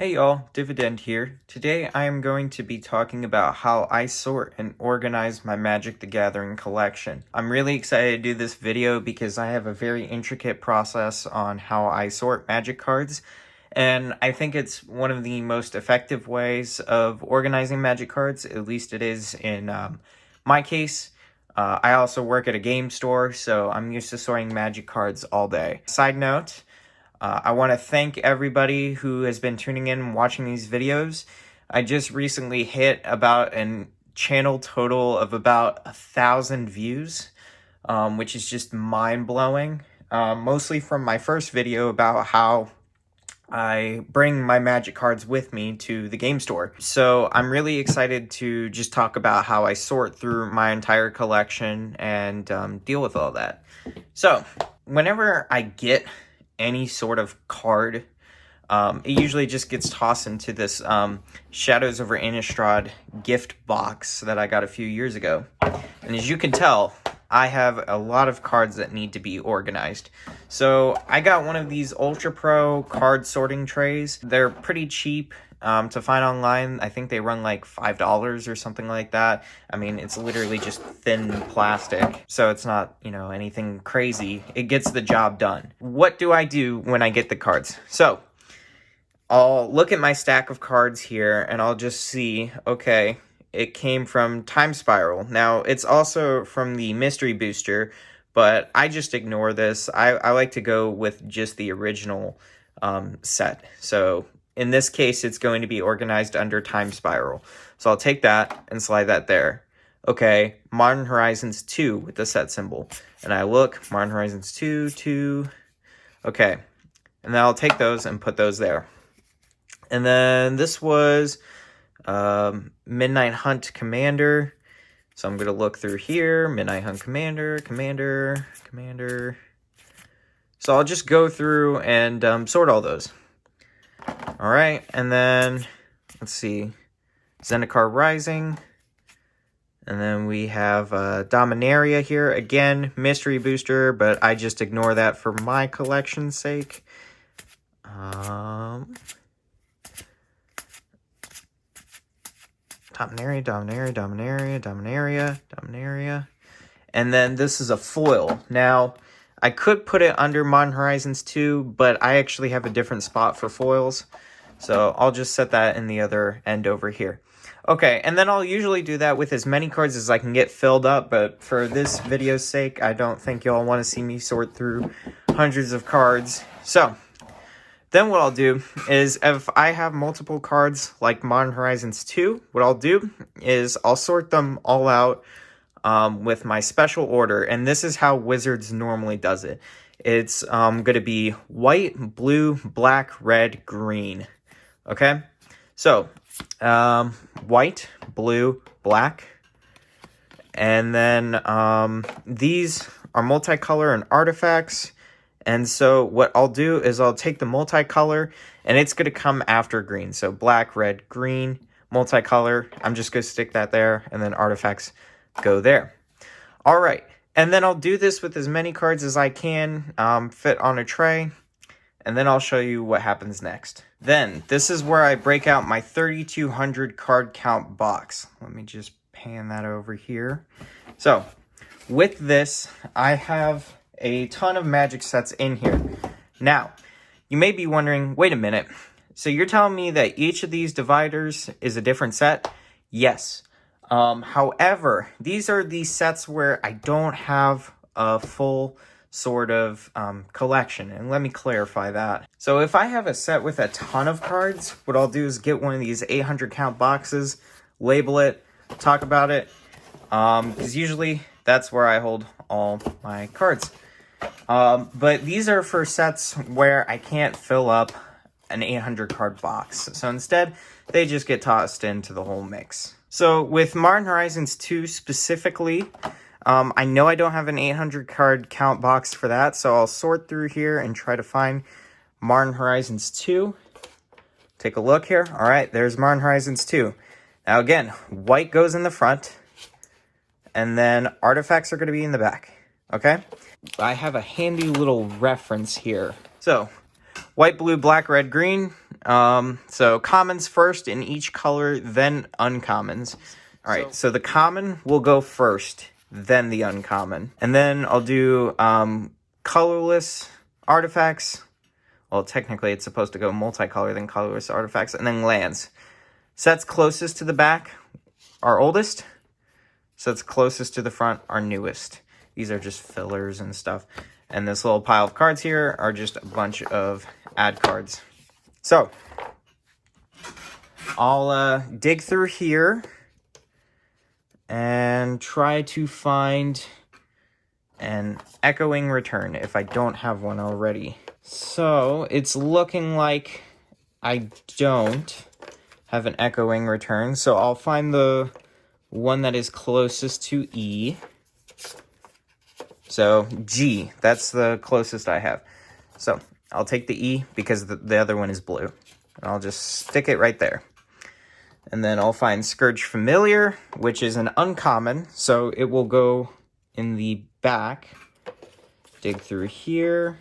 Hey y'all, Dividend here. Today I am going to be talking about how I sort and organize my Magic the Gathering collection. I'm really excited to do this video because I have a very intricate process on how I sort Magic cards, and I think it's one of the most effective ways of organizing Magic cards, at least it is in my case. I also work at a game store, so I'm used to sorting Magic cards all day. Side note, I want to thank everybody who has been tuning in and watching these videos. I just recently hit about a channel total of about 1,000 views, which is just mind-blowing. Mostly from my first video about how I bring my Magic cards with me to the game store. So I'm really excited to just talk about how I sort through my entire collection and deal with all that. So whenever I get any sort of card, it usually just gets tossed into this Shadows over Innistrad gift box that I got a few years ago. And as you can tell, I have a lot of cards that need to be organized. So I got one of these Ultra Pro card sorting trays. They're pretty cheap to find online. I think they run like $5 or something like that. I mean, it's literally just thin plastic, so it's not, anything crazy. It gets the job done. What do I do when I get the cards? So I'll look at my stack of cards here and I'll just see, okay, it came from Time Spiral. Now, it's also from the Mystery Booster, but I just ignore this. I like to go with just the original set. So in this case, it's going to be organized under Time Spiral. So I'll take that and slide that there. Okay, Modern Horizons 2 with the set symbol. And I look, Modern Horizons 2, 2. Okay, and then I'll take those and put those there. And then this was Midnight Hunt Commander. So I'm going to look through here. Midnight Hunt Commander. So I'll just go through and sort all those. All right, and then let's see, Zendikar Rising, and then we have Dominaria here. Again, Mystery Booster, but I just ignore that for my collection's sake. Dominaria. And then this is a foil. Now, I could put it under Modern Horizons 2, but I actually have a different spot for foils. So I'll just set that in the other end over here. Okay, and then I'll usually do that with as many cards as I can get filled up, but for this video's sake, I don't think y'all want to see me sort through hundreds of cards. So then what I'll do is, if I have multiple cards like Modern Horizons 2, what I'll do is I'll sort them all out with my special order, and this is how Wizards normally does it. It's going to be white, blue, black, red, green. Okay? So, white, blue, black. And then these are multicolor and artifacts. And so what I'll do is I'll take the multicolor, and it's going to come after green. So black, red, green, multicolor. I'm just going to stick that there, and then artifacts go there. All right, and then I'll do this with as many cards as I can fit on a tray, and then I'll show you what happens next. Then, this is where I break out my 3,200 card count box. Let me just pan that over here. So, with this, I have a ton of Magic sets in here. Now, you may be wondering, wait a minute, so you're telling me that each of these dividers is a different set? Yes. However, these are the sets where I don't have a full sort of collection, and let me clarify that. So if I have a set with a ton of cards, what I'll do is get one of these 800 count boxes, label it, talk about it, because usually that's where I hold all my cards. But these are for sets where I can't fill up an 800 card box. So instead, they just get tossed into the whole mix. So with Modern Horizons 2 specifically, I know I don't have an 800 card count box for that, so I'll sort through here and try to find Modern Horizons 2. Take a look here. All right, there's Modern Horizons 2. Now again, white goes in the front, and then artifacts are going to be in the back, okay? I have a handy little reference here. So, white, blue, black, red, green. So commons first in each color, then uncommons. All right, so the common will go first, then the uncommon. And then I'll do colorless artifacts. Well, technically it's supposed to go multicolor, then colorless artifacts, and then lands. Sets closest to the back are oldest. Sets closest to the front are newest. These are just fillers and stuff. And this little pile of cards here are just a bunch of ad cards. So, I'll dig through here and try to find an echoing return if I don't have one already. So, it's looking like I don't have an echoing return. So, I'll find the one that is closest to E. So, G, that's the closest I have. So, I'll take the E because the other one is blue. And I'll just stick it right there. And then I'll find Scourge Familiar, which is an uncommon. So, it will go in the back. Dig through here.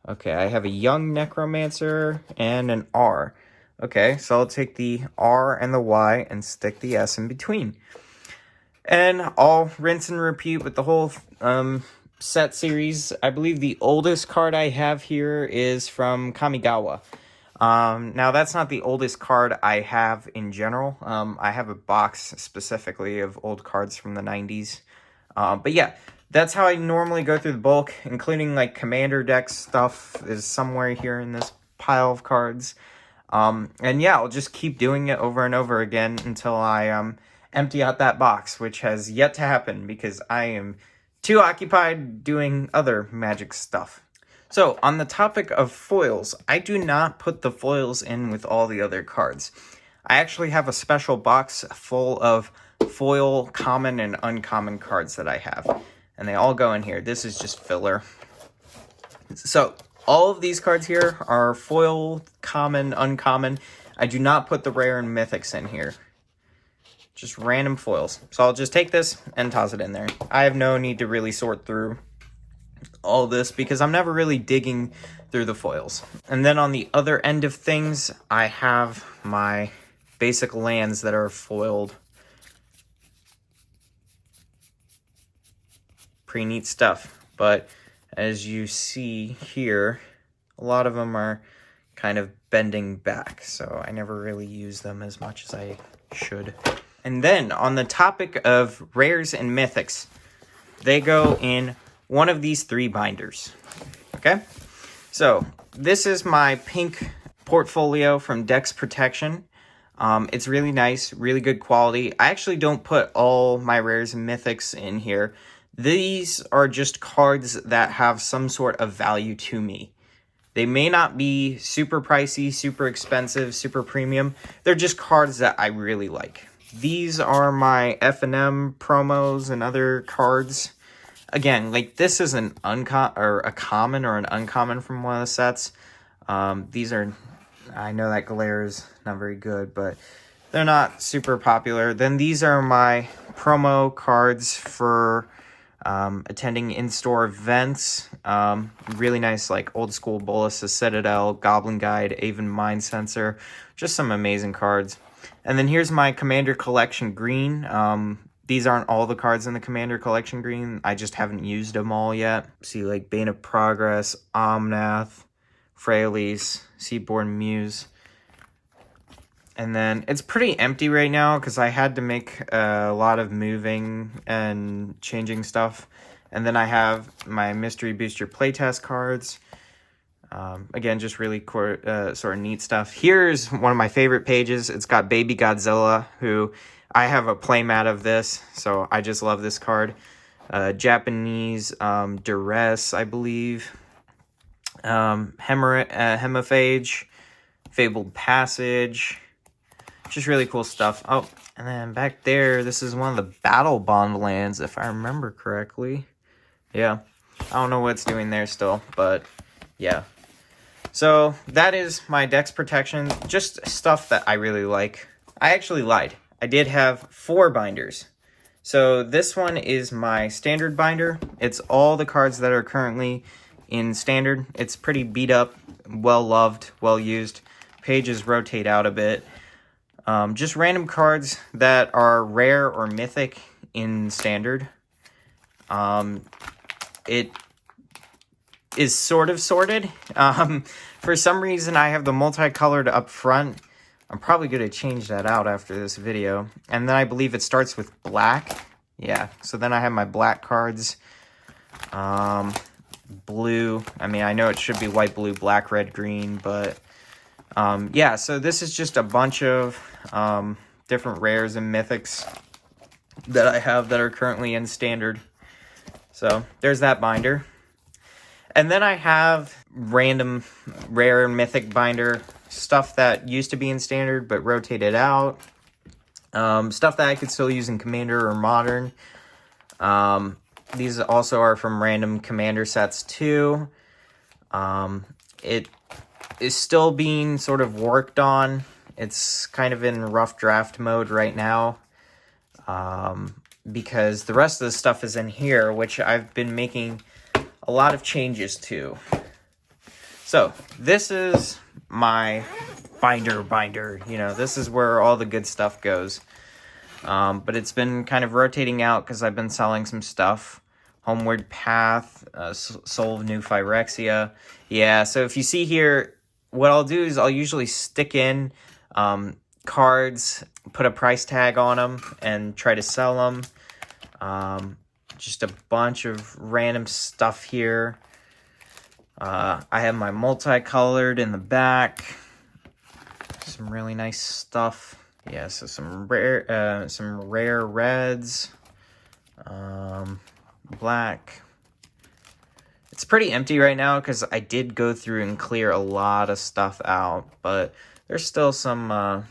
Okay, I have a Young Necromancer and an R. Okay, so I'll take the R and the Y and stick the S in between. And I'll rinse and repeat with the whole set series. I believe the oldest card I have here is from Kamigawa. Now, that's not the oldest card I have in general. I have a box specifically of old cards from the 90s. But yeah, that's how I normally go through the bulk, including like Commander deck stuff is somewhere here in this pile of cards. And yeah, I'll just keep doing it over and over again until I empty out that box, which has yet to happen because I am too occupied doing other Magic stuff. So, on the topic of foils, I do not put the foils in with all the other cards. I actually have a special box full of foil common and uncommon cards that I have, and they all go in here. This is just filler. So, all of these cards here are foil, common, uncommon. I do not put the rare and mythics in here. Just random foils. So I'll just take this and toss it in there. I have no need to really sort through all this because I'm never really digging through the foils. And then on the other end of things, I have my basic lands that are foiled. Pretty neat stuff. But as you see here, a lot of them are kind of bending back. So I never really use them as much as I should. And then, on the topic of rares and mythics, they go in one of these 3 binders, okay? So, this is my pink portfolio from Dex Protection. It's really nice, really good quality. I actually don't put all my rares and mythics in here. These are just cards that have some sort of value to me. They may not be super pricey, super expensive, super premium. They're just cards that I really like. These are my F&M promos and other cards. Again, like this is a common or an uncommon from one of the sets. These are, I know that glare is not very good, but they're not super popular. Then these are my promo cards for attending in-store events. Really nice, like old school Bolus, the Citadel, Goblin Guide, Aven Mind Sensor. Just some amazing cards. And then here's my Commander Collection Green. These aren't all the cards in the Commander Collection Green. I just haven't used them all yet. See, like Bane of Progress, Omnath, Freyalise, Seaborn Muse. And then it's pretty empty right now because I had to make a lot of moving and changing stuff. And then I have my Mystery Booster playtest cards. Again, just really sort of neat stuff. Here's one of my favorite pages. It's got Baby Godzilla, who I have a playmat of this, so I just love this card. Japanese Duress, I believe. Hemophage, Fabled Passage. Just really cool stuff. Oh, and then back there, this is one of the Battle Bond lands, if I remember correctly. Yeah, I don't know what it's doing there still, but yeah. So that is my Dex Protection, just stuff that I really like. I actually lied. I did have 4 binders. So this one is my standard binder. It's all the cards that are currently in standard. It's pretty beat up, well loved, well used. pages rotate out a bit. Just random cards that are rare or mythic in standard. It is sort of sorted. For some reason, I have the multicolored up front. I'm probably going to change that out after this video. And then I believe it starts with black. Yeah, so then I have my black cards. Blue. I mean, I know it should be white, blue, black, red, green, but yeah, so this is just a bunch of different rares and mythics that I have that are currently in standard. So there's that binder. And then I have random rare and mythic binder, stuff that used to be in standard but rotated out. Stuff that I could still use in Commander or Modern. These also are from random Commander sets too. It is still being sort of worked on. It's kind of in rough draft mode right now. Because the rest of the stuff is in here, which I've been making a lot of changes to. So this is my binder. You know, this is where all the good stuff goes. But it's been kind of rotating out because I've been selling some stuff. Homeward Path, Soul of New Phyrexia. Yeah, so if you see here, what I'll do is I'll usually stick in cards, put a price tag on them, and try to sell them. Just a bunch of random stuff here. I have my multicolored in the back. Some really nice stuff. Yeah, so some rare reds. Black. It's pretty empty right now because I did go through and clear a lot of stuff out, but there's still some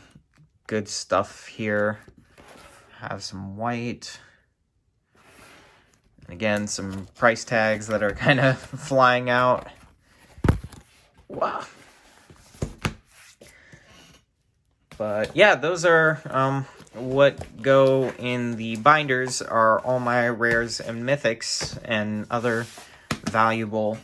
good stuff here. Have some white. Again, some price tags that are kind of flying out. Wow. But yeah, those are what go in the binders are all my rares and mythics and other valuable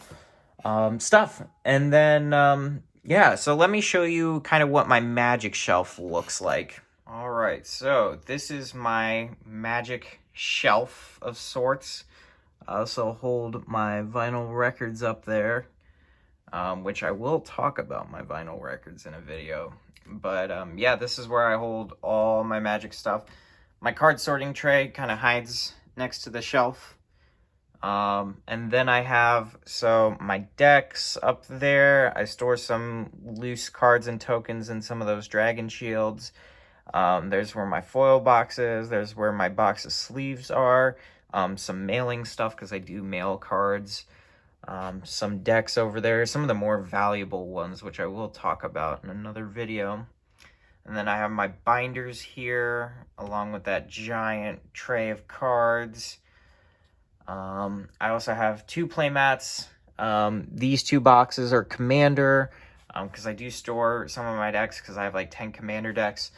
stuff. And then, yeah, so let me show you kind of what my magic shelf looks like. All right, so this is my magic shelf of sorts. I also hold my vinyl records up there, which I will talk about my vinyl records in a video. But yeah, this is where I hold all my magic stuff. My card sorting tray kind of hides next to the shelf. And then I have, so my decks up there. I store some loose cards and tokens in some of those dragon shields. There's where my foil box is. There's where my box of sleeves are. Some mailing stuff because I do mail cards. Some decks over there, some of the more valuable ones, which I will talk about in another video. And then I have my binders here, along with that giant tray of cards. I also have 2 playmats. These 2 boxes are Commander, because I do store some of my decks, because I have like 10 Commander decks.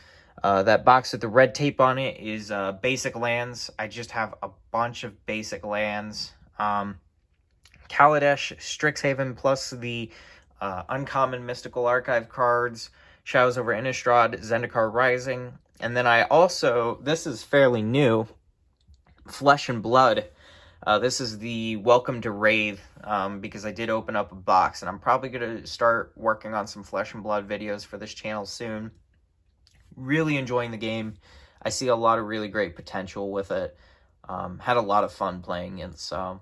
That box with the red tape on it is basic lands. I just have a bunch of basic lands. Kaladesh, Strixhaven, plus the uncommon Mystical Archive cards, Shadows over Innistrad, Zendikar Rising, and then I also, this is fairly new, Flesh and Blood. This is the Welcome to Wraith, because I did open up a box, and I'm probably going to start working on some Flesh and Blood videos for this channel soon. Really enjoying the game. I see a lot of really great potential with it. Had a lot of fun playing it, so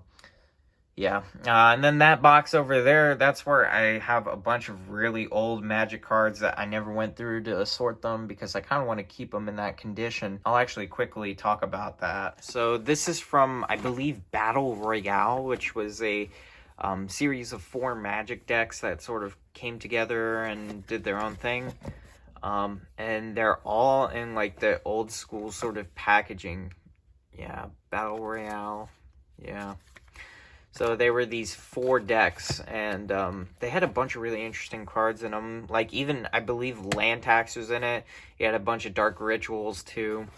yeah. And then that box over there, that's where I have a bunch of really old Magic cards that I never went through to sort them because I kind of want to keep them in that condition. I'll actually quickly talk about that. So this is from, I believe, Battle Royale, which was a series of 4 Magic decks that sort of came together and did their own thing. And they're all in like the old school sort of packaging. Yeah, Battle Royale. Yeah. So they were these 4 decks, and they had a bunch of really interesting cards in them. Like even, I believe, Land Tax was in it. You had a bunch of Dark Rituals too.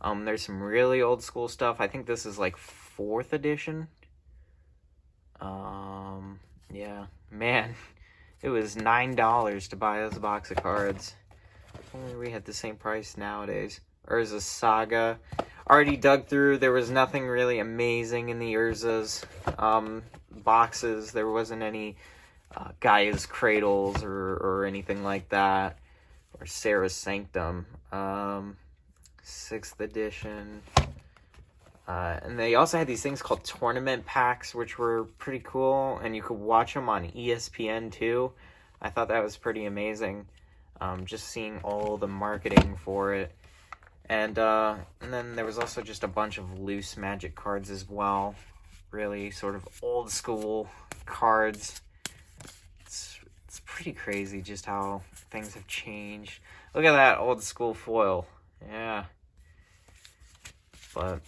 There's some really old school stuff. I think this is like 4th edition. Yeah, man. It was $9 to buy this box of cards. If only we had the same price nowadays. Urza Saga. Already dug through. There was nothing really amazing in the Urza's boxes. There wasn't any Gaia's Cradles or anything like that. Or Sarah's Sanctum. 6th edition. And they also had these things called tournament packs, which were pretty cool. And you could watch them on ESPN too. I thought that was pretty amazing. Just seeing all the marketing for it. And then there was also just a bunch of loose Magic cards as well. Really sort of old school cards. It's pretty crazy just how things have changed. Look at that old school foil. Yeah. But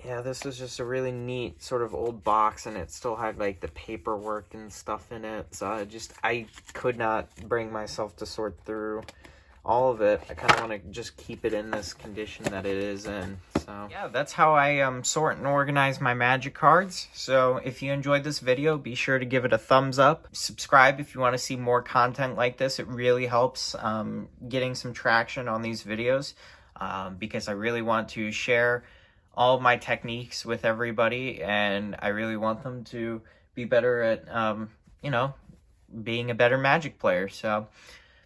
yeah, this was just a really neat sort of old box, and it still had like the paperwork and stuff in it. So I could not bring myself to sort through all of it. I kind of want to just keep it in this condition that it is in. So yeah, that's how I sort and organize my Magic cards. So if you enjoyed this video, be sure to give it a thumbs up. Subscribe if you want to see more content like this. It really helps getting some traction on these videos because I really want to share all of my techniques with everybody, and I really want them to be better at, you know, being a better Magic player. So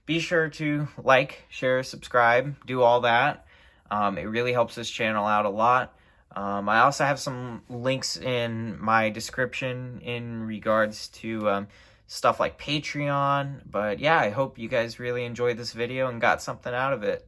be sure to like, share, subscribe, do all that. It really helps this channel out a lot. I also have some links in my description in regards to stuff like Patreon. But yeah, I hope you guys really enjoyed this video and got something out of it.